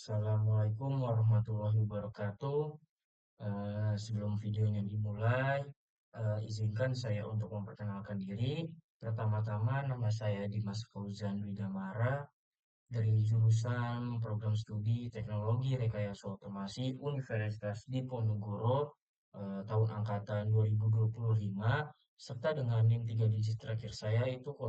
Assalamualaikum warahmatullahi wabarakatuh. Sebelum videonya dimulai, izinkan saya untuk memperkenalkan diri. Pertama-tama, nama saya Dimas Fauzan Widamara dari jurusan Program Studi Teknologi Rekayasa Otomasi Universitas Diponegoro tahun angkatan 2025 serta dengan NIM 3 digit terakhir saya itu 029.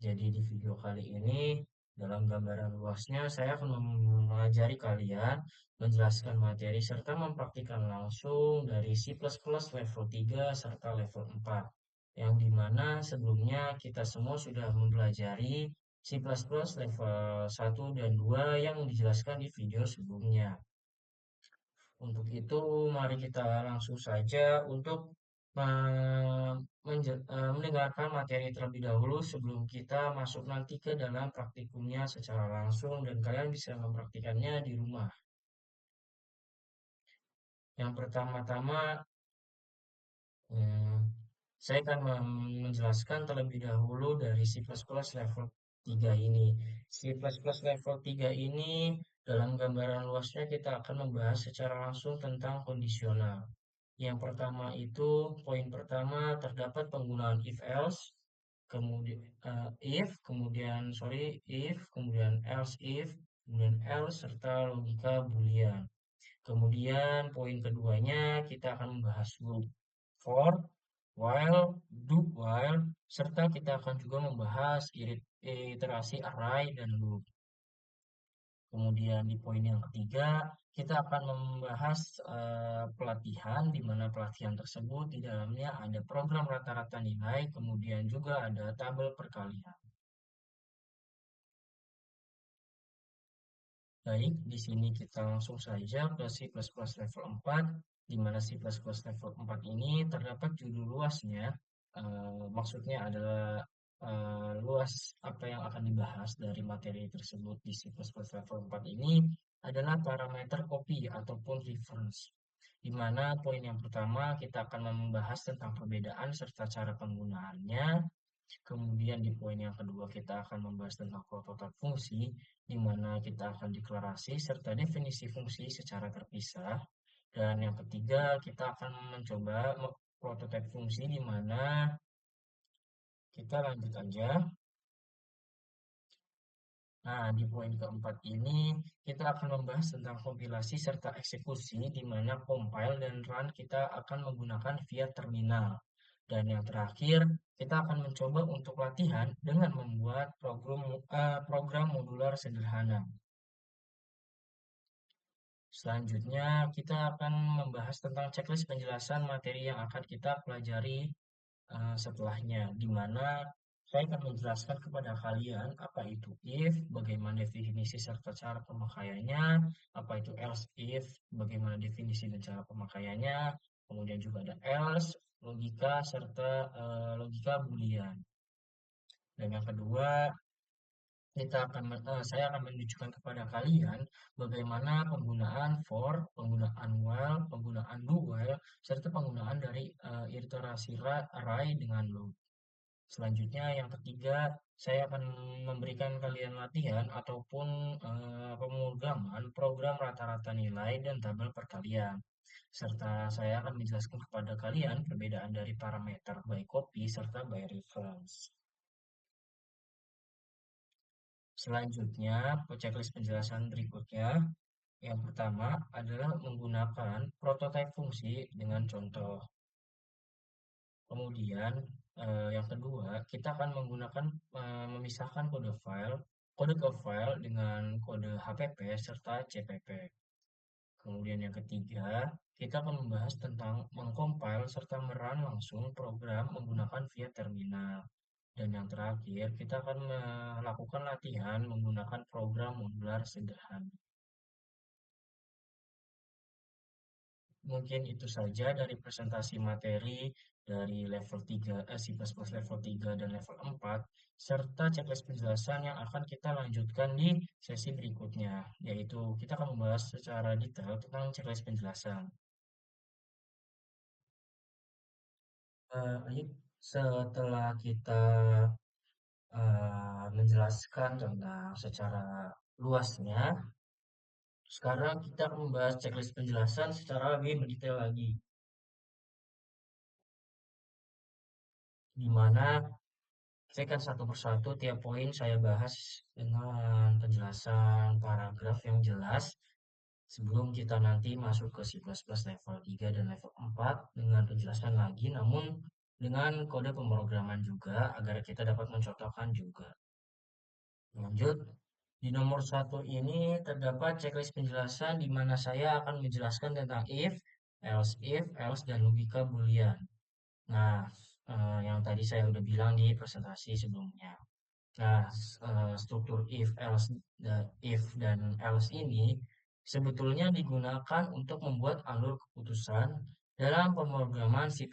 Jadi di video kali ini, dalam gambaran luasnya, saya akan mengajari kalian menjelaskan materi serta mempraktikkan langsung dari C++ level 3 serta level 4. Yang dimana sebelumnya kita semua sudah mempelajari C++ level 1 dan 2 yang dijelaskan di video sebelumnya. Untuk itu, mari kita langsung saja untuk mendengarkan materi terlebih dahulu sebelum kita masuk nanti ke dalam praktikumnya secara langsung dan kalian bisa mempraktikannya di rumah. Yang pertama-tama, hmm, saya akan menjelaskan terlebih dahulu dari C++ level 3 ini. C++ level 3 ini dalam gambaran luasnya kita akan membahas secara langsung tentang kondisional. Yang pertama itu, poin pertama terdapat penggunaan if else, kemudian if, kemudian else if, kemudian else serta logika boolean. Kemudian poin keduanya kita akan membahas loop for, while, do while, serta kita akan juga membahas iterasi array dan loop. Kemudian di poin yang ketiga, kita akan membahas pelatihan, di mana pelatihan tersebut di dalamnya ada program rata-rata nilai, kemudian juga ada tabel perkalian. Baik, di sini kita langsung saja ke C++ level 4, di mana C++ level 4 ini terdapat judul luasnya, maksudnya adalah luas apa yang akan dibahas dari materi tersebut di C++ level 4 ini adalah parameter copy ataupun reference. Di mana poin yang pertama kita akan membahas tentang perbedaan serta cara penggunaannya. Kemudian di poin yang kedua kita akan membahas tentang prototipe fungsi, di mana kita akan deklarasi serta definisi fungsi secara terpisah. Dan yang ketiga kita akan mencoba prototipe fungsi di mana kita lanjut aja. Nah, di poin keempat ini kita akan membahas tentang kompilasi serta eksekusi di mana compile dan run kita akan menggunakan via terminal. Dan yang terakhir, kita akan mencoba untuk latihan dengan membuat program modular sederhana. Selanjutnya, kita akan membahas tentang checklist penjelasan materi yang akan kita pelajari setelahnya, di mana saya akan menjelaskan kepada kalian apa itu if, bagaimana definisi serta cara pemakaiannya, apa itu else if, bagaimana definisi dan cara pemakaiannya, kemudian juga ada else, logika serta logika boolean. Dan yang kedua, saya akan menunjukkan kepada kalian bagaimana penggunaan for, penggunaan while, penggunaan do while, serta penggunaan dari iterasi array dengan loop. Selanjutnya yang ketiga, saya akan memberikan kalian latihan ataupun pemrograman program rata-rata nilai dan tabel perkalian. Serta saya akan menjelaskan kepada kalian perbedaan dari parameter by copy serta by reference. Selanjutnya, checklist penjelasan berikutnya. Yang pertama adalah menggunakan prototipe fungsi dengan contoh. Kemudian yang kedua, kita akan menggunakan memisahkan kode ke file dengan kode HPP serta CPP. Kemudian yang ketiga, kita akan membahas tentang mengcompile serta merun langsung program menggunakan via terminal. Dan yang terakhir, kita akan melakukan latihan menggunakan program modular sederhana. Mungkin itu saja dari presentasi materi dari level 3, C++ level 3 dan level 4, serta checklist penjelasan yang akan kita lanjutkan di sesi berikutnya, yaitu kita akan membahas secara detail tentang checklist penjelasan. Baik, setelah kita menjelaskan tentang secara luasnya, sekarang kita akan membahas checklist penjelasan secara lebih mendetail lagi, di mana saya kan satu persatu tiap poin saya bahas dengan penjelasan paragraf yang jelas sebelum kita nanti masuk ke C++ level 3 dan level 4 dengan penjelasan lagi, namun dengan kode pemrograman juga agar kita dapat mencontohkan juga. Lanjut, di nomor satu ini terdapat checklist penjelasan di mana saya akan menjelaskan tentang if, else, dan logika boolean. Nah, yang tadi saya udah bilang di presentasi sebelumnya. Nah, struktur if dan else ini sebetulnya digunakan untuk membuat alur keputusan dalam pemrograman C++.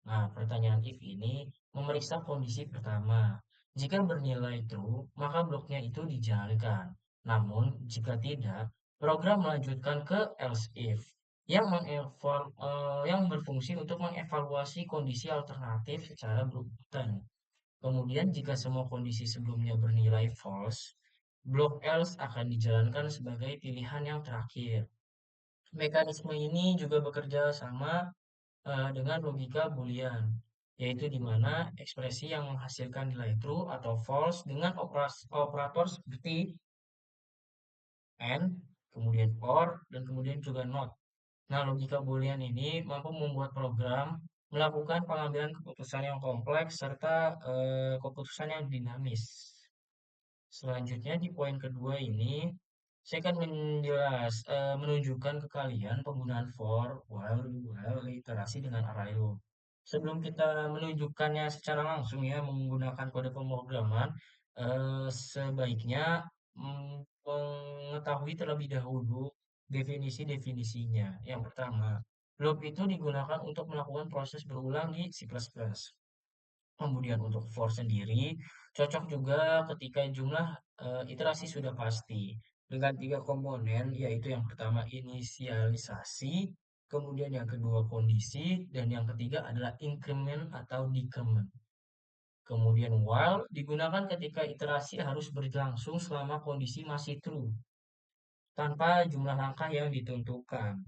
Nah, pertanyaan if ini memeriksa kondisi pertama. Jika bernilai true, maka bloknya itu dijalankan. Namun, jika tidak, program melanjutkan ke else if yang berfungsi untuk mengevaluasi kondisi alternatif secara berurutan. Kemudian jika semua kondisi sebelumnya bernilai false, blok else akan dijalankan sebagai pilihan yang terakhir. Mekanisme ini juga bekerja sama dengan logika Boolean, yaitu di mana ekspresi yang menghasilkan nilai true atau false dengan operator seperti and, kemudian or, dan kemudian juga not. Nah, logika Boolean ini mampu membuat program melakukan pengambilan keputusan yang kompleks serta keputusan yang dinamis. Selanjutnya di poin kedua ini, saya akan menunjukkan ke kalian penggunaan for, while, iterasi dengan array loop. Sebelum kita menunjukkannya secara langsung ya menggunakan kode pemrograman, sebaiknya mengetahui terlebih dahulu definisi-definisinya. Yang pertama, loop itu digunakan untuk melakukan proses berulang di C++. Kemudian untuk for sendiri, cocok juga ketika jumlah iterasi sudah pasti. Dengan tiga komponen, yaitu yang pertama inisialisasi, kemudian yang kedua kondisi, dan yang ketiga adalah increment atau decrement. Kemudian while digunakan ketika iterasi harus berlangsung selama kondisi masih true, tanpa jumlah langkah yang ditentukan.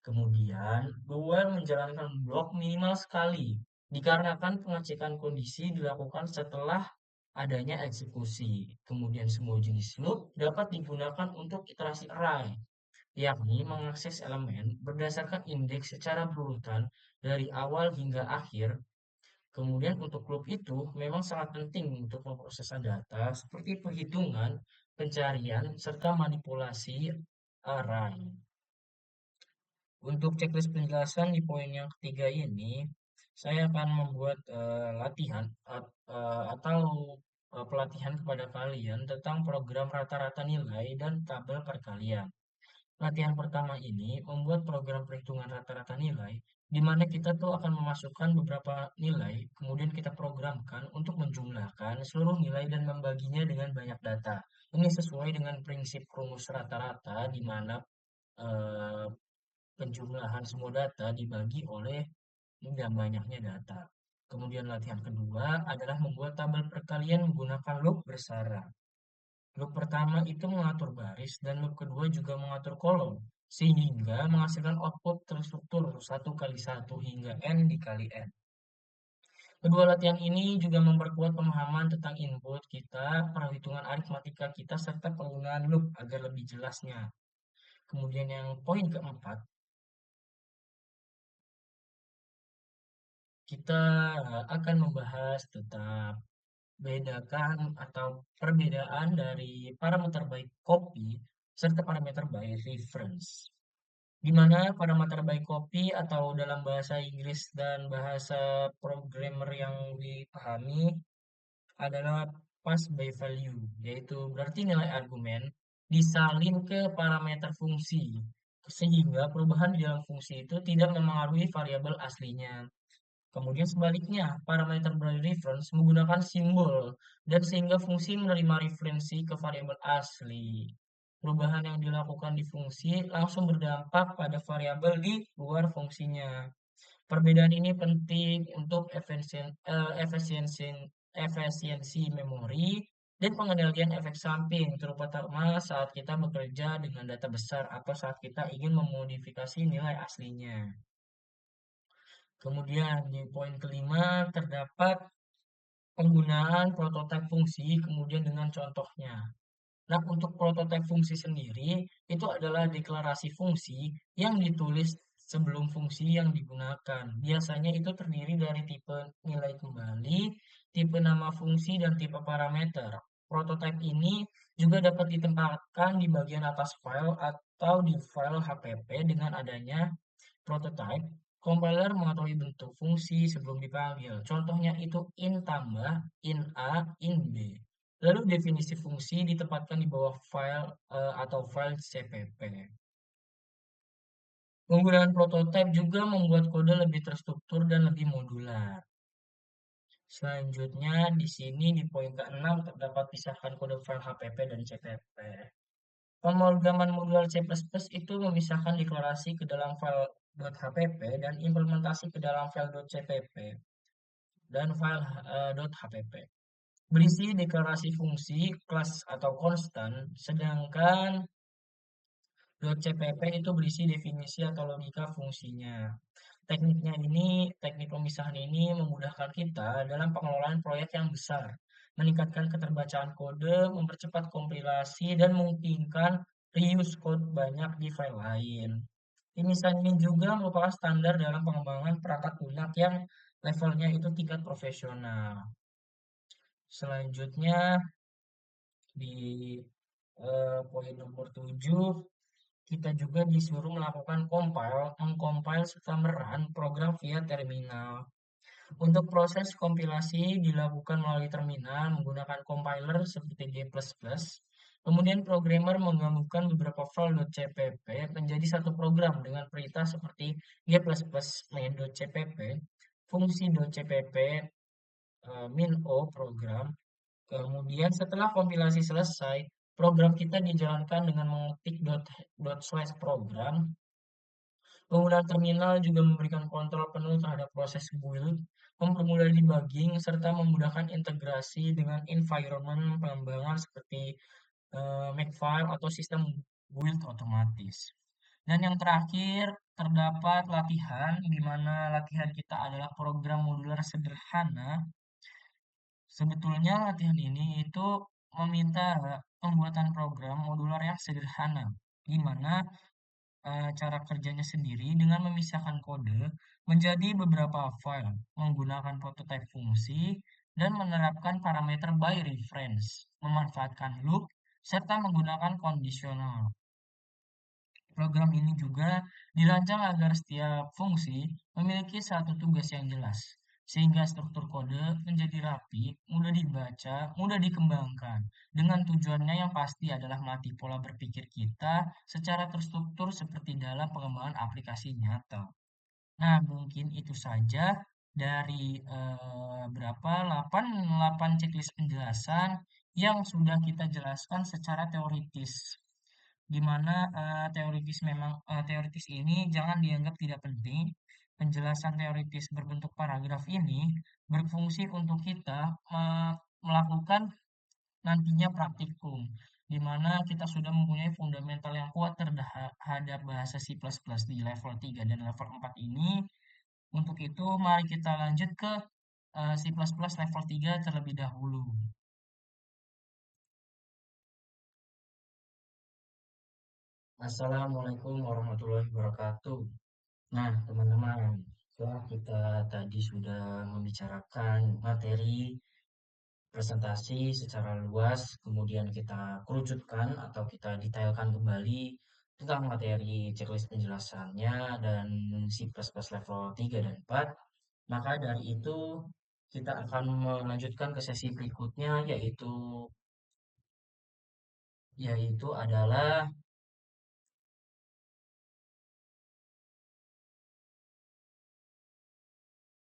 Kemudian, dual menjalankan blok minimal sekali, dikarenakan pengecekan kondisi dilakukan setelah adanya eksekusi. Kemudian semua jenis loop dapat digunakan untuk iterasi array, yakni mengakses elemen berdasarkan indeks secara berurutan dari awal hingga akhir. Kemudian untuk loop itu memang sangat penting untuk memproses data seperti perhitungan, pencarian, serta manipulasi array. Untuk checklist penjelasan di poin yang ketiga ini, saya akan membuat latihan atau pelatihan kepada kalian tentang program rata-rata nilai dan tabel perkalian. Latihan pertama ini membuat program perhitungan rata-rata nilai, di mana kita tuh akan memasukkan beberapa nilai, kemudian kita programkan untuk menjumlahkan seluruh nilai dan membaginya dengan banyak data. Ini sesuai dengan prinsip rumus rata-rata, di mana eh, penjumlahan semua data dibagi oleh dan banyaknya data. Kemudian latihan kedua adalah membuat tabel perkalian menggunakan loop bersara. Loop pertama itu mengatur baris dan loop kedua juga mengatur kolom, sehingga menghasilkan output terstruktur 1 kali 1 hingga n dikali n. Kedua latihan ini juga memperkuat pemahaman tentang input kita, perhitungan aritmatika kita, serta penggunaan loop agar lebih jelasnya. Kemudian yang poin keempat, kita akan membahas tentang bedakan atau perbedaan dari parameter by copy serta parameter by reference. Di mana parameter by copy atau dalam bahasa Inggris dan bahasa programmer yang dipahami adalah pass by value, yaitu berarti nilai argumen disalin ke parameter fungsi, sehingga perubahan di dalam fungsi itu tidak memengaruhi variabel aslinya. Kemudian sebaliknya, parameter by reference menggunakan simbol dan sehingga fungsi menerima referensi ke variabel asli. Perubahan yang dilakukan di fungsi langsung berdampak pada variabel di luar fungsinya. Perbedaan ini penting untuk efisiensi memori dan pengendalian efek samping, terutama saat kita bekerja dengan data besar atau saat kita ingin memodifikasi nilai aslinya. Kemudian di poin kelima terdapat penggunaan prototipe fungsi, kemudian dengan contohnya. Nah, untuk prototipe fungsi sendiri, itu adalah deklarasi fungsi yang ditulis sebelum fungsi yang digunakan. Biasanya itu terdiri dari tipe nilai kembali, tipe nama fungsi, dan tipe parameter. Prototipe ini juga dapat ditempatkan di bagian atas file atau di file HPP dengan adanya prototype. Compiler mengetahui bentuk fungsi sebelum dipanggil. Contohnya itu int tambah, int A, int B. Lalu definisi fungsi ditempatkan di bawah file atau file CPP. Penggunaan prototipe juga membuat kode lebih terstruktur dan lebih modular. Selanjutnya di sini di poin ke-6 terdapat pisahkan kode file HPP dan CPP. Pemrograman modular C++ itu memisahkan deklarasi ke dalam file .hpp dan implementasi ke dalam file .cpp dan file .hpp. Berisi deklarasi fungsi, kelas atau konstan, sedangkan .cpp itu berisi definisi atau logika fungsinya. Teknik pemisahan ini memudahkan kita dalam pengelolaan proyek yang besar, meningkatkan keterbacaan kode, mempercepat kompilasi, dan memungkinkan reuse code banyak di file lain. Pemisahan ini juga merupakan standar dalam pengembangan perangkat lunak yang levelnya itu tingkat profesional. Selanjutnya di poin nomor 7 kita juga disuruh melakukan mengcompile serta merun program via terminal. Untuk proses kompilasi dilakukan melalui terminal menggunakan compiler seperti G++. Kemudian programmer menggabungkan beberapa file .cpp menjadi satu program dengan perintah seperti G++ main.cpp, fungsi .cpp, min-o program. Kemudian setelah kompilasi selesai, program kita dijalankan dengan mengetik dot slash program. Penggunaan terminal juga memberikan kontrol penuh terhadap proses build, mempermudah debugging, serta memudahkan integrasi dengan environment pengembangan seperti Makefile atau sistem build otomatis. Dan yang terakhir, terdapat latihan, di mana latihan kita adalah program modular sederhana. Sebetulnya latihan ini itu meminta pembuatan program modular yang sederhana, di mana cara kerjanya sendiri dengan memisahkan kode menjadi beberapa file, menggunakan prototipe fungsi, dan menerapkan parameter by reference, memanfaatkan loop, serta menggunakan kondisional. Program ini juga dirancang agar setiap fungsi memiliki satu tugas yang jelas, sehingga struktur kode menjadi rapi, mudah dibaca, mudah dikembangkan, dengan tujuannya yang pasti adalah melatih pola berpikir kita secara terstruktur seperti dalam pengembangan aplikasi nyata. Nah, mungkin itu saja dari berapa 8 checklist penjelasan yang sudah kita jelaskan secara teoritis, di mana teoritis ini jangan dianggap tidak penting. Penjelasan teoritis berbentuk paragraf ini berfungsi untuk kita melakukan nantinya praktikum, di mana kita sudah mempunyai fundamental yang kuat terhadap bahasa C++ di level 3 dan level 4 ini. Untuk itu, mari kita lanjut ke C++ level 3 terlebih dahulu. Assalamualaikum warahmatullahi wabarakatuh. Nah, teman-teman, setelah kita tadi sudah membicarakan materi presentasi secara luas, kemudian kita kerucutkan atau kita detailkan kembali tentang materi checklist penjelasannya dan C++ level 3 dan 4, maka dari itu kita akan melanjutkan ke sesi berikutnya yaitu adalah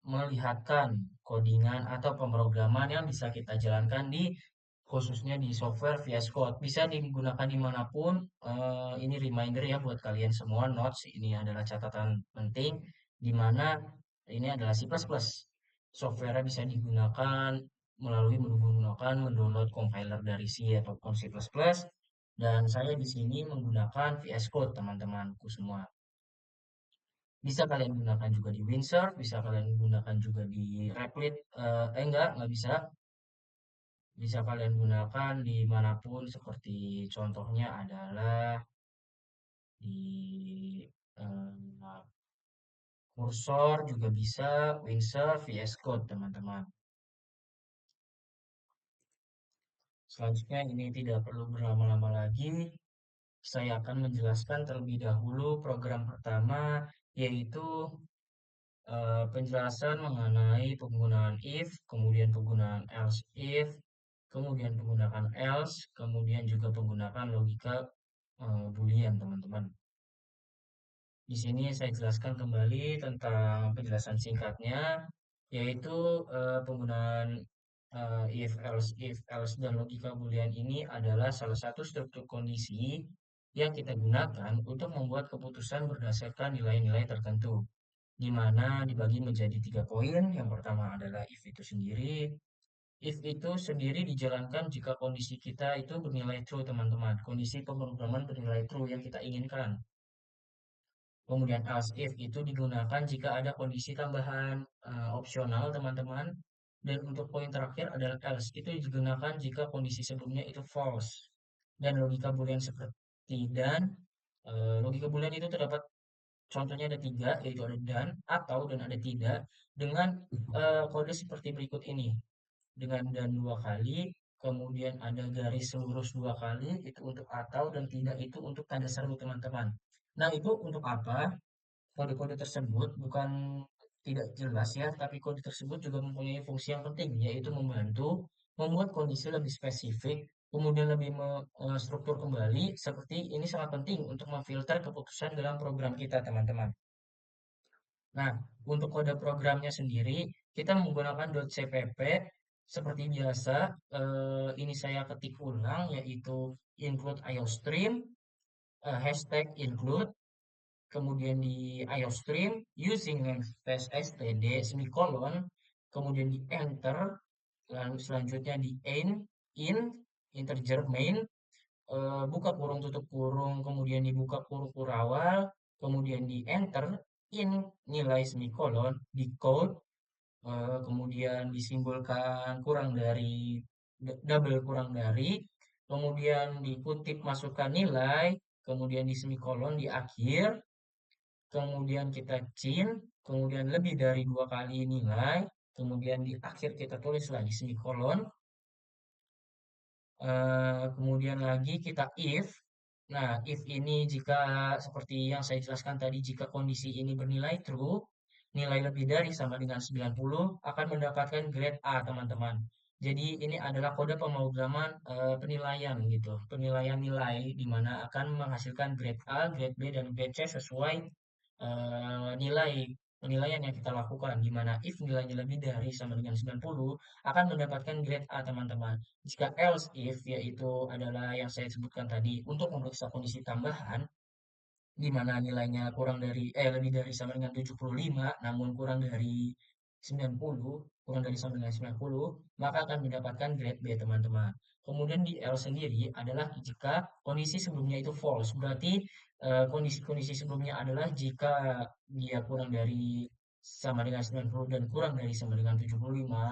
melihatkan codingan atau pemrograman yang bisa kita jalankan di khususnya di software VS Code. Bisa digunakan dimanapun. Ini reminder ya buat kalian semua. Notes ini adalah catatan penting di mana ini adalah C++. Software bisa digunakan melalui menu-menu misalkan mendownload compiler dari C ataupun C++, dan saya di sini menggunakan VS Code teman-temanku semua. Bisa kalian gunakan juga di Windsurf, bisa kalian gunakan juga di Replit, enggak bisa. Bisa kalian gunakan dimanapun seperti contohnya adalah di Cursor juga bisa, Windsurf, VS Code teman-teman. Selanjutnya ini tidak perlu berlama-lama lagi, saya akan menjelaskan terlebih dahulu program pertama, yaitu penjelasan mengenai penggunaan if, kemudian penggunaan else if, kemudian penggunaan else, kemudian juga penggunaan logika Boolean, teman-teman. Di sini saya jelaskan kembali tentang penjelasan singkatnya, yaitu penggunaan if, else, dan logika Boolean ini adalah salah satu struktur kondisi yang kita gunakan untuk membuat keputusan berdasarkan nilai-nilai tertentu, di mana dibagi menjadi 3 poin. Yang pertama adalah if itu sendiri. If itu sendiri dijalankan jika kondisi kita itu bernilai true, teman-teman. Kondisi pemrograman bernilai true yang kita inginkan. Kemudian else if itu digunakan jika ada kondisi tambahan opsional, teman-teman. Dan untuk poin terakhir adalah else, itu digunakan jika kondisi sebelumnya itu false. Dan logika boolean seperti dan logika boolean itu terdapat contohnya ada 3, yaitu ada atau dan ada tidak, dengan kode seperti berikut ini. Dengan dan 2 kali, kemudian ada garis lurus 2 kali, itu untuk atau, dan tidak itu untuk tanda seru, teman-teman. Nah, itu untuk apa? Kode-kode tersebut bukan tidak jelas ya, tapi kode tersebut juga mempunyai fungsi yang penting, yaitu membantu membuat kondisi lebih spesifik, kemudian lebih struktur kembali, seperti ini sangat penting untuk memfilter keputusan dalam program kita, teman-teman. Nah, untuk kode programnya sendiri, kita menggunakan .cpp seperti biasa. Ini saya ketik ulang, yaitu include IOStream, hashtag include, kemudian di IOStream, using namespace std, semikolon, kemudian di enter, lalu selanjutnya di in, integer main, buka kurung tutup kurung, kemudian dibuka kurung kurawal, kemudian di enter, in nilai semikolon, di code, kemudian disimbolkan kurang dari, double kurang dari, kemudian dikutip masukkan nilai, kemudian di semikolon di akhir, kemudian kita cin, kemudian lebih dari 2 kali nilai, kemudian di akhir kita tulis lagi semikolon, kemudian lagi kita if. Nah, if ini jika seperti yang saya jelaskan tadi, jika kondisi ini bernilai true, nilai lebih dari sama dengan 90 akan mendapatkan grade A, teman-teman. Jadi ini adalah kode pemrograman penilaian gitu, penilaian nilai di mana akan menghasilkan grade A, grade B, dan grade C sesuai nilai penilaian yang kita lakukan, di mana if nilainya lebih dari sama dengan 90 akan mendapatkan grade A, teman-teman. Jika else if, yaitu adalah yang saya sebutkan tadi untuk memeriksa kondisi tambahan, di mana nilainya kurang dari lebih dari sama dengan 75 namun kurang dari 90, kurang dari sama dengan 90, maka akan mendapatkan grade B, teman-teman. Kemudian di L sendiri adalah jika kondisi sebelumnya itu false, berarti kondisi-kondisi sebelumnya adalah jika dia kurang dari sama dengan 90 dan kurang dari sama dengan 75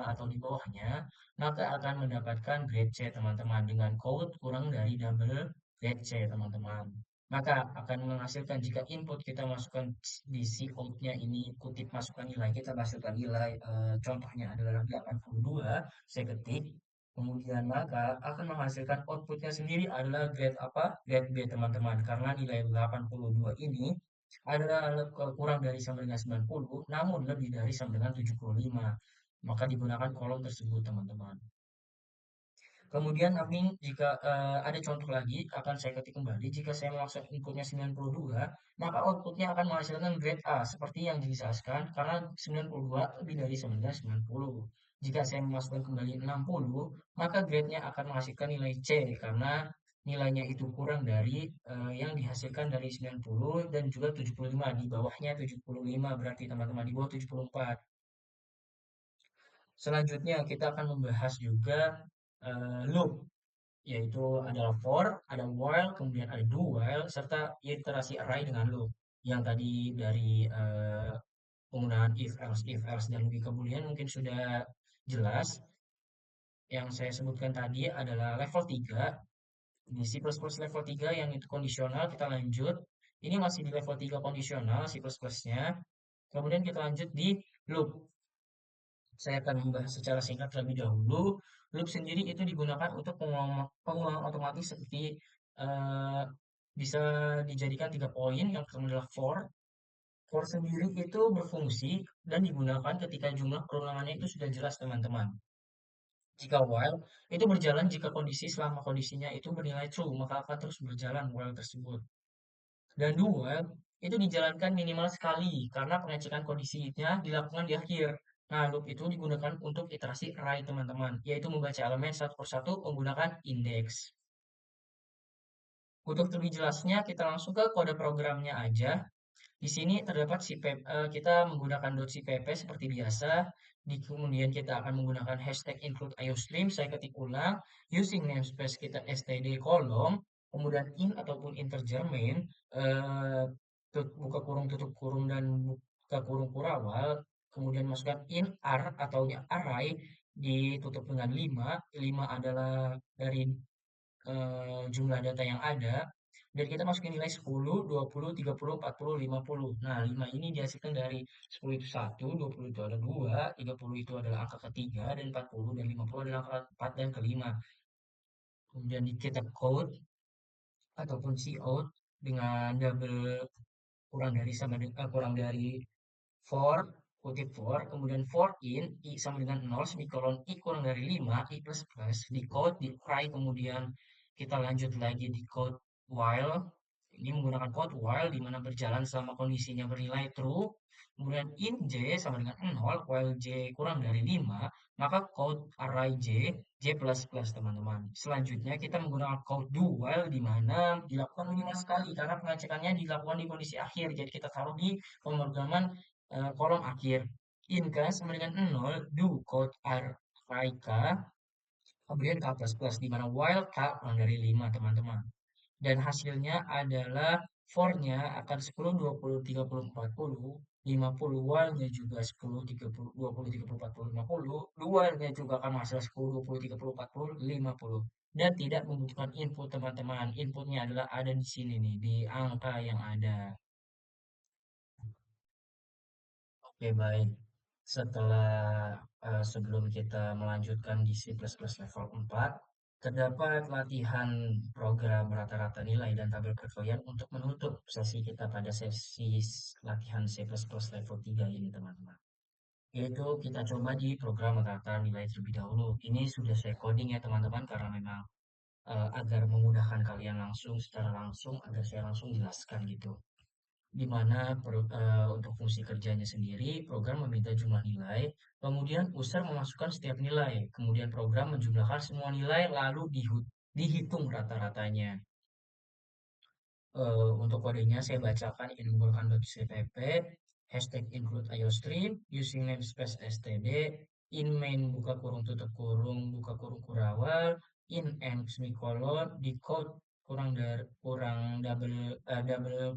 atau di bawahnya, maka akan mendapatkan grade C, teman-teman, dengan code kurang dari double grade C, teman-teman. Maka akan menghasilkan jika input kita masukkan di si outnya ini, kutip masukkan nilai, kita masukkan nilai, contohnya adalah 82, saya ketik, kemudian maka akan menghasilkan outputnya sendiri adalah grade apa? Grade B, teman-teman, karena nilai 82 ini adalah kurang dari sama dengan 90, namun lebih dari sama dengan 75. Maka digunakan kolom tersebut, teman-teman. Kemudian nanti jika ada contoh lagi akan saya ketik kembali, jika saya memaksa inputnya 92, maka outputnya akan menghasilkan grade A seperti yang dijelaskan karena 92 lebih dari 90. Jika saya memasukkan kembali 60, maka grade-nya akan menghasilkan nilai C karena nilainya itu kurang dari yang dihasilkan dari 90 dan juga 75, di bawahnya 75 berarti, teman-teman, di bawah 74. Selanjutnya kita akan membahas juga loop, yaitu adalah for, ada while, kemudian ada do while, serta iterasi array dengan loop. Yang tadi dari penggunaan if else, dan logika boolean mungkin sudah jelas. Yang saya sebutkan tadi adalah level 3. Di C++ level 3 yang itu kondisional, kita lanjut. Ini masih di level 3 kondisional C++-nya. Kemudian kita lanjut di loop. Saya akan membahas secara singkat terlebih dahulu. Loop sendiri itu digunakan untuk pengulangan otomatis seperti eh, bisa dijadikan 3 poin. Yang pertama adalah for. For sendiri itu berfungsi dan digunakan ketika jumlah perulangannya itu sudah jelas, teman-teman. Jika while itu berjalan jika kondisi selama kondisinya itu bernilai true, maka akan terus berjalan while tersebut. Dan do while itu dijalankan minimal sekali karena pengecekan kondisinya dilakukan di akhir. Nah, loop itu digunakan untuk iterasi array, teman-teman, yaitu membaca elemen satu persatu menggunakan indeks. Untuk lebih jelasnya, kita langsung ke kode programnya aja. Di sini terdapat kita menggunakan .cpp seperti biasa. Kemudian kita akan menggunakan hashtag include iostream. Saya ketik ulang. Using namespace kita std kolom. Kemudian in ataupun integer main. eh, Buka kurung, tutup kurung, dan buka kurung kurawal. Kemudian masukkan in atau array ditutup dengan 5. 5 adalah dari jumlah data yang ada, dan kita masukin nilai 10, 20, 30, 40, 50. Nah, 5 ini dihasilkan dari 10 itu 1, 20 itu ada 2, 30 itu adalah angka ketiga, dan 40 dan 50 adalah angka keempat dan kelima. Kemudian kita code ataupun cout dengan double kurang dari for, kutip for, kemudian for in, i sama dengan 0, semikolon i kurang dari 5, i plus plus, di code, di try, kemudian kita lanjut lagi di code while. Ini menggunakan code while di mana berjalan selama kondisinya bernilai true. Kemudian in j sama dengan 0, while j kurang dari 5, maka code array j plus plus, teman-teman. Selanjutnya kita menggunakan code do while di mana dilakukan minimal sekali karena pengecekannya dilakukan di kondisi akhir. Jadi kita taruh di pemrograman kolom akhir. In k sama dengan 0, do code array k, kemudian k plus plus, di mana while k kurang dari 5, teman-teman. Dan hasilnya adalah for-nya akan 10, 20, 30, 40, 50, while-nya juga 10, 30, 20, 30, 40, 50, while-nya juga akan menghasilkan 10, 20, 30, 40, 50. Dan tidak membutuhkan input, teman-teman. Inputnya adalah ada di sini nih, di angka yang ada. Oke, baik. Setelah sebelum kita melanjutkan di C++ level 4, terdapat latihan program rata-rata nilai dan tabel perkalian untuk menutup sesi kita pada sesi latihan C++ level 3 ini, teman-teman. Yaitu kita coba di program rata-rata nilai terlebih dahulu. Ini sudah saya coding ya, teman-teman, karena memang agar memudahkan kalian secara langsung, agar saya langsung jelaskan gitu. Di mana untuk fungsi kerjanya sendiri, program meminta jumlah nilai, kemudian user memasukkan setiap nilai, kemudian program menjumlahkan semua nilai, lalu dihitung rata-ratanya. Untuk kodenya saya bacakan, ini menggunakan .cpp, hashtag include iostream, using namespace std, in main buka kurung tutup kurung buka kurung kurawal, in and semikolon, di code kurang double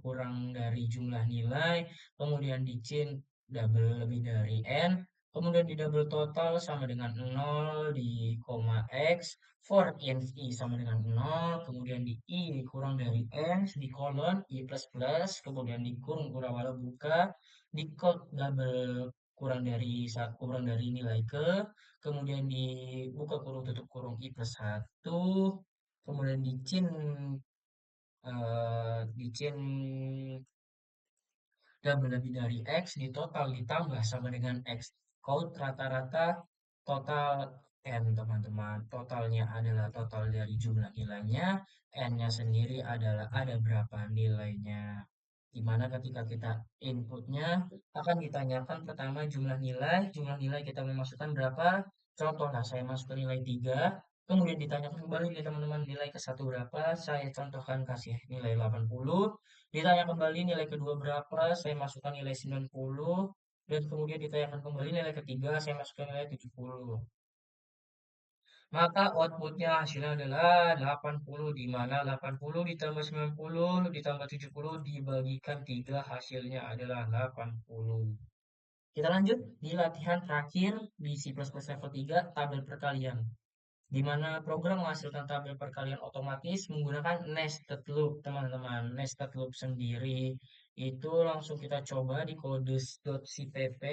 kurang dari jumlah nilai, kemudian di chain double lebih dari n, kemudian di double total sama dengan 0, di koma x, for in i sama dengan 0, kemudian di i kurang dari n, di kolon i plus plus, kemudian di kurung kurawala buka, di code double kurang dari nilai ke, kemudian dibuka kurung tutup kurung i plus 1, kemudian di chain double lebih dari X, di total ditambah sama dengan X. Code rata-rata total N, teman-teman. Totalnya adalah total dari jumlah nilainya. N-nya sendiri adalah ada berapa nilainya. Dimana ketika kita inputnya akan ditanyakan pertama jumlah nilai kita memasukkan berapa. Contoh, nah saya masukkan nilai 3, kemudian ditanyakan kembali nih teman-teman nilai ke satu berapa, saya contohkan kasih nilai 80. Ditanya kembali nilai kedua berapa, saya masukkan nilai 90. Dan kemudian ditanyakan kembali nilai ketiga, saya masukkan nilai 70. Maka outputnya hasilnya adalah 80, di mana 80 ditambah 90 ditambah 70 dibagikan 3 hasilnya adalah 80. Kita lanjut di latihan terakhir di C++ level 3 tabel perkalian, di mana program menghasilkan tabel perkalian otomatis menggunakan nested loop, teman-teman. Nested loop sendiri itu langsung kita coba di kode .cpp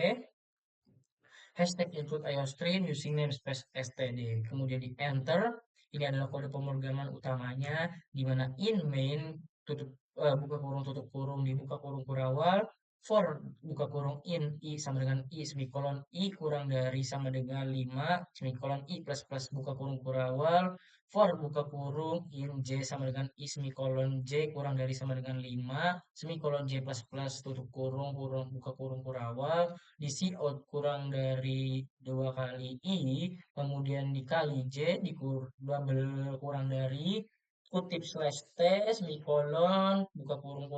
hashtag include iostream using namespace std, kemudian di enter. Ini adalah kode pemrograman utamanya, di mana in main tutup buka kurung tutup kurung dibuka kurung kurawal for buka kurung in i sama dengan i semikolon i kurang dari sama dengan 5 semikolon i plus plus buka kurung kurawal for buka kurung in j sama dengan i semikolon j kurang dari sama dengan 5 semikolon j plus plus tutup kurung kurung buka kurung kurawal di out kurang dari 2 kali I, kemudian dikali J, double kurang dari, kutip slash T, semikolon, buka kurung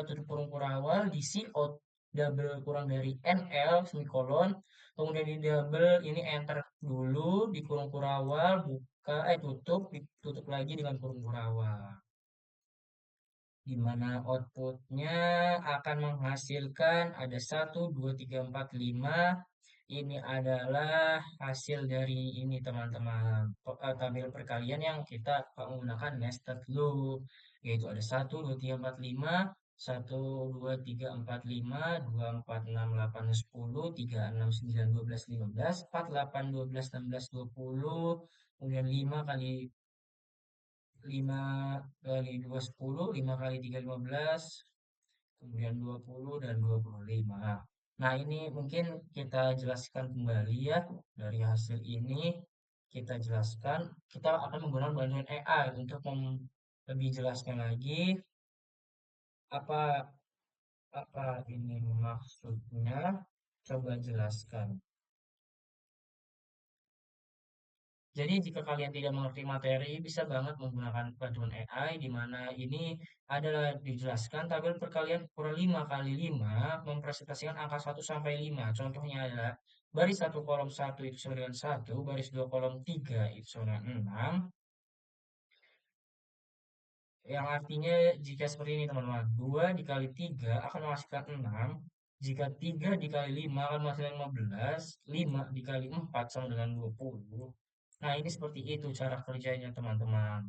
tutup kurung kurawal, di out double kurang dari NL, semikolon, kemudian di double, ini enter dulu, di kurung kurawal, tutup lagi dengan kurung kurawal, di mana outputnya akan menghasilkan ada 1, 2, 3, 4, 5. Ini adalah hasil dari ini teman-teman, tabel perkalian yang kita menggunakan nested loop, yaitu ada 1, 2, 3, 4, 5, 1, 2, 3, 4, 5, 2, 4, 6, 8, 10, 3, 6, 9, 12, 15, 4, 8, 12, 16, 20, kemudian 5 kali 5 kali 2 10, 5 kali 3 15, kemudian 20 dan 25. Nah, ini mungkin kita jelaskan kembali ya dari hasil ini kita jelaskan kita akan menggunakan bantuan AI untuk lebih jelaskan lagi apa apa ini maksudnya. Coba jelaskan. Jadi jika kalian tidak mengerti materi, bisa banget menggunakan bantuan AI, di mana ini adalah dijelaskan tabel perkalian ukuran 5 kali 5 mempresentasikan angka 1 sampai 5. Contohnya adalah baris 1 kolom 1 itu sama dengan 1, baris 2 kolom 3 itu sama dengan 6, yang artinya jika seperti ini teman-teman, 2 dikali 3 akan menghasilkan 6, jika 3 dikali 5 akan menghasilkan 15, 5 dikali 4 sama dengan 20. Nah, ini seperti itu cara kerjanya teman-teman.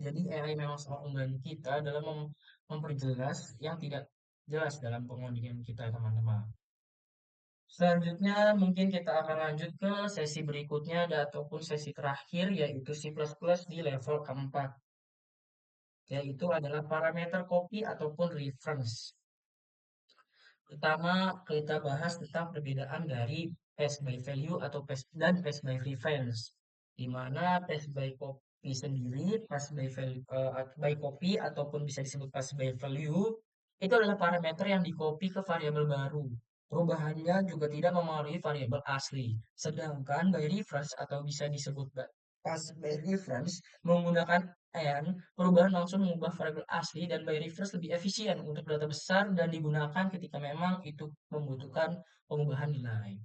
Jadi AI memang sangat membantu kita dalam memperjelas yang tidak jelas dalam pengodingan kita teman-teman. Selanjutnya mungkin kita akan lanjut ke sesi berikutnya ataupun sesi terakhir yaitu C++ di level keempat, yaitu adalah parameter copy ataupun reference. Pertama, kita bahas tentang perbedaan dari pass by value atau pass by reference. Di mana pass by copy sendiri, pass by value, by copy ataupun bisa disebut pass by value, itu adalah parameter yang di-copy ke variabel baru. Perubahannya juga tidak memengaruhi variabel asli. Sedangkan by reference atau bisa disebut pass by reference menggunakan and, perubahan langsung mengubah variabel asli dan by reference lebih efisien untuk data besar dan digunakan ketika memang itu membutuhkan pengubahan nilai.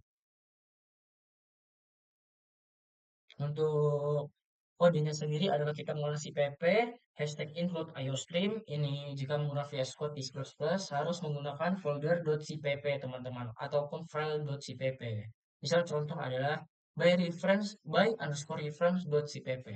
Untuk kodenya sendiri adalah kita menggunakan CPP, hashtag include iostream. Ini jika menggunakan VS Code di C++ harus menggunakan folder .cpp teman-teman, ataupun file.cpp. Misal contoh adalah by reference by underscore reference.cpp.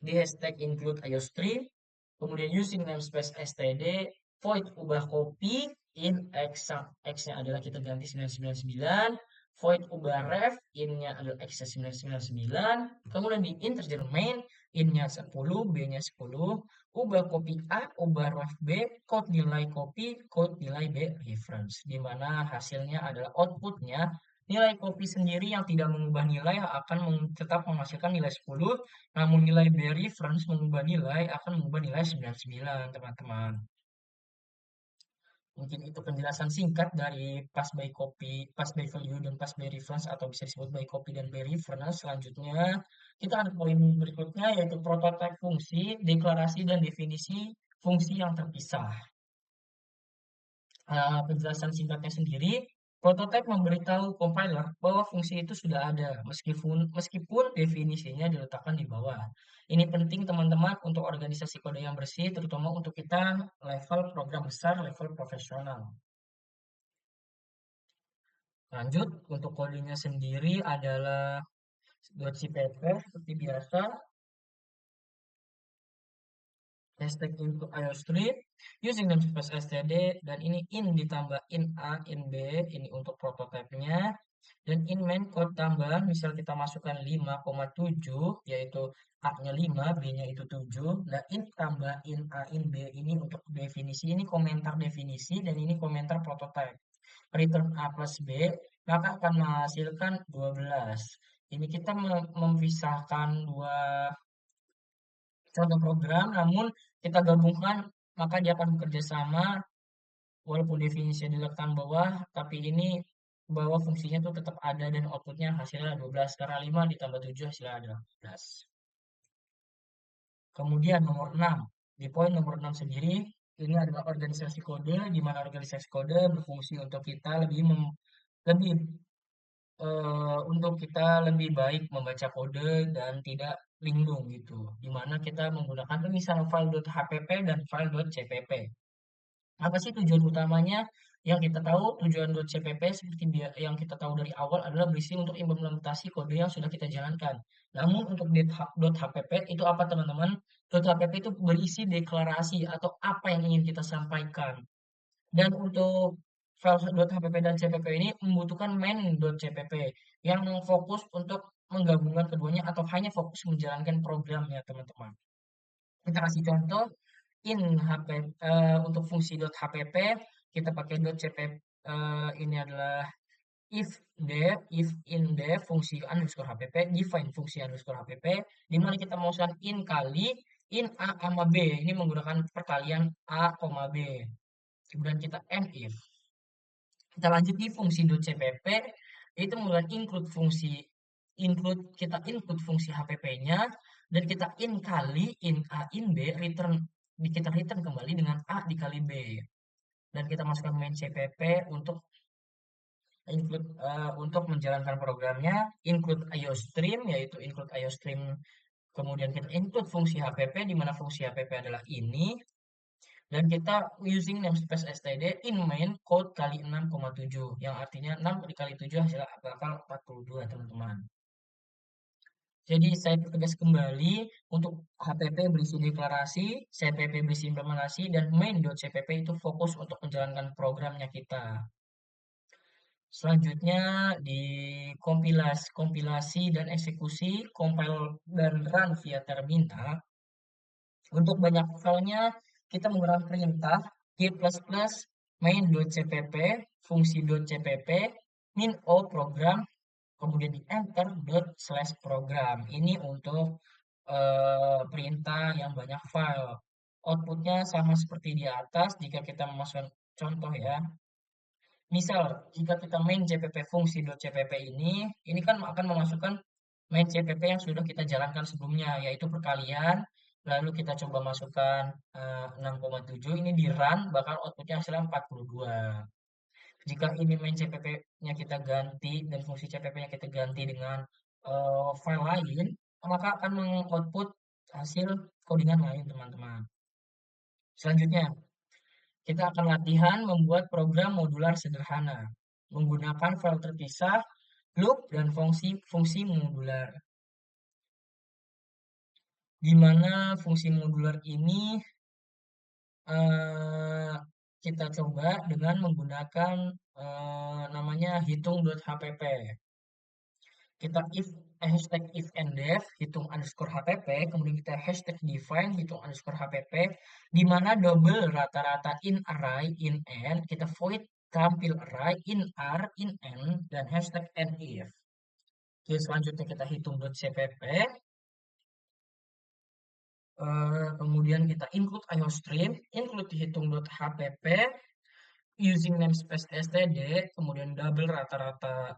Di hashtag include iostream, kemudian using namespace std, void ubah copy in exact, x-nya adalah kita ganti 999, void ubah ref, in-nya adalah x-nya 999, kemudian di integer main, in-nya 10, b-nya 10, ubah copy a, ubah ref b, code nilai copy, code nilai b reference, di mana hasilnya adalah outputnya nilai copy sendiri yang tidak mengubah nilai akan tetap menghasilkan nilai 10, namun nilai by reference mengubah nilai akan mengubah nilai 99, teman-teman. Mungkin itu penjelasan singkat dari pass by copy, pass by value, dan pass by reference atau bisa disebut by copy dan by reference. Selanjutnya, kita ada poin berikutnya yaitu prototipe fungsi, deklarasi, dan definisi fungsi yang terpisah. Penjelasan singkatnya sendiri, Prototype memberitahu compiler bahwa fungsi itu sudah ada, meskipun definisinya diletakkan di bawah. Ini penting teman-teman untuk organisasi kode yang bersih, terutama untuk kita level program besar, level profesional. Lanjut, untuk kodenya sendiri adalah .cpp seperti biasa, hashtag into iostream, using namespace std, dan ini in ditambah in a, in b, ini untuk prototipenya, dan in main code tambah, misal kita masukkan 5,7, yaitu A-nya 5, B-nya itu 7, nah in tambah in A, in B, ini untuk definisi, ini komentar definisi, dan ini komentar prototype. Return A plus B, maka akan menghasilkan 12. Ini kita memisahkan dua contoh program, namun kita gabungkan, maka dia akan bekerja sama, walaupun definisinya diletakkan bawah, tapi ini bahwa fungsinya tuh tetap ada dan outputnya hasilnya 12, karena 5 ditambah 7 hasilnya ada 12. Kemudian nomor 6, di poin nomor 6 sendiri, ini adalah organisasi kode, di mana organisasi kode berfungsi untuk kita lebih untuk kita lebih baik membaca kode dan tidak linglung gitu. Di mana kita menggunakan misalnya file.hpp dan file.cpp. Apa sih tujuan utamanya? Yang kita tahu tujuan .cpp seperti yang kita tahu dari awal adalah berisi untuk implementasi kode yang sudah kita jalankan. Namun untuk .hpp itu apa teman-teman? .hpp itu berisi deklarasi atau apa yang ingin kita sampaikan. Dan untuk file.hpp dan cpp ini membutuhkan main.cpp yang fokus untuk menggabungkan keduanya atau hanya fokus menjalankan programnya teman-teman. Kita kasih contoh in HP untuk fungsi .hpp kita pakai .cpp, ini adalah if in def fungsi underscore hpp define fungsi underscore hpp di mana kita masukkan in kali in a sama b, ini menggunakan perkalian a, b. Kemudian kita end if. Kita lanjut di fungsi .cpp, itu menggunakan include fungsi kita input fungsi hpp-nya dan kita in kali in a in b kita return kembali dengan a dikali b, dan kita masukkan main cpp untuk untuk menjalankan programnya, include iostream, yaitu include iostream, kemudian kita include fungsi hpp di mana fungsi hpp adalah ini, dan kita using namespace std in main code kali 6,7 yang artinya 6 dikali 7 hasilnya bakal 42 teman-teman. Jadi saya pertegas kembali untuk HPP berisi deklarasi, CPP berisi implementasi, dan main.cpp itu fokus untuk menjalankan programnya kita. Selanjutnya di kompilasi dan eksekusi, compile dan run via terminal. Untuk banyak filenya, kita menggunakan perintah g++ main.cpp, fungsi.cpp, min o program, kemudian di enter program. Ini untuk perintah yang banyak file. Outputnya sama seperti di atas jika kita memasukkan contoh ya. Misal, jika kita main cpp fungsi.cpp ini kan akan memasukkan main cpp yang sudah kita jalankan sebelumnya, yaitu perkalian, lalu kita coba masukkan 6,7, ini di run, bakal outputnya hasilnya 42. Jika ini main cpp-nya kita ganti dan fungsi cpp-nya kita ganti dengan file lain, maka akan mengoutput hasil codingan lain, teman-teman. Selanjutnya, kita akan latihan membuat program modular sederhana menggunakan file terpisah, loop, dan fungsi modular. Di mana fungsi modular ini kita coba dengan menggunakan namanya hitung.hpp. Kita hashtag if and def hitung underscore hpp, kemudian kita hashtag define hitung underscore hpp, di mana double rata-rata in array in n, kita void tampil array in r in n, dan hashtag end if. Oke, selanjutnya kita hitung .cpp, kemudian kita include iostream, include hitung.hpp, using namespace std, kemudian double rata-rata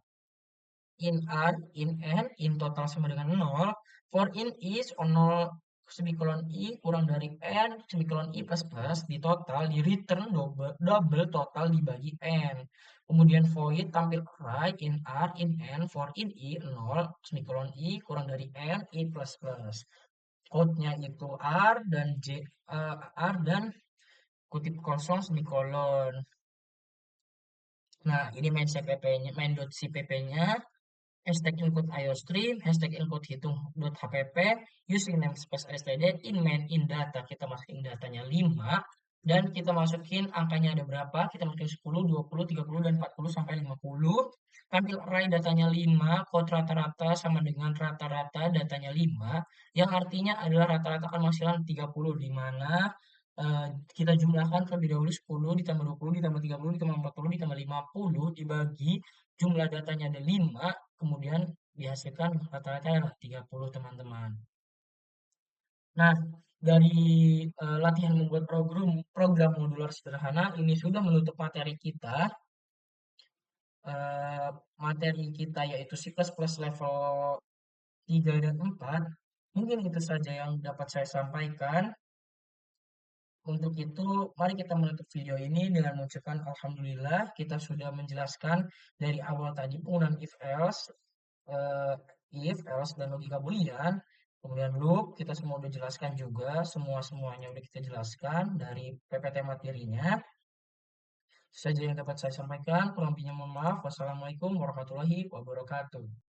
in r, in n, in total sama dengan 0, for in is on 0 semikolon I kurang dari N, semikolon I plus plus, di total, di return double, double total dibagi N. Kemudian void tampil array in R, in N, for in I, 0, semikolon I kurang dari N, I plus plus. Code-nya itu R dan kutip kosong semikolon. Nah, ini main CPP-nya, main.cpp-nya, hashtag input iostream, hashtag input hitung.hpp, using namespace std, in main in data, kita masukin datanya 5, dan kita masukin angkanya ada berapa, kita masukin 10, 20, 30, dan 40 sampai 50, tampil array datanya 5, code rata-rata sama dengan rata-rata datanya 5, yang artinya adalah rata-rata kan menghasilkan 30, di mana eh, kita jumlahkan terlebih dahulu 10 ditambah 20 ditambah 30 ditambah 40 ditambah 50 dibagi jumlah datanya ada 5, kemudian dihasilkan rata-rata adalah 30 teman-teman. Nah, dari latihan membuat program program modular sederhana ini sudah menutup materi kita. Eh, Materi kita yaitu C++ level 3 dan 4. Mungkin itu saja yang dapat saya sampaikan. Untuk itu, mari kita menutup video ini dengan mengucapkan Alhamdulillah, kita sudah menjelaskan dari awal tadi penggunaan eh, if, else, dan logika boolean. Kemudian loop, kita semua udah jelaskan juga, semuanya udah kita jelaskan dari PPT materinya. Itu saja yang dapat saya sampaikan, kurang lebihnya mohon maaf. Wassalamualaikum warahmatullahi wabarakatuh.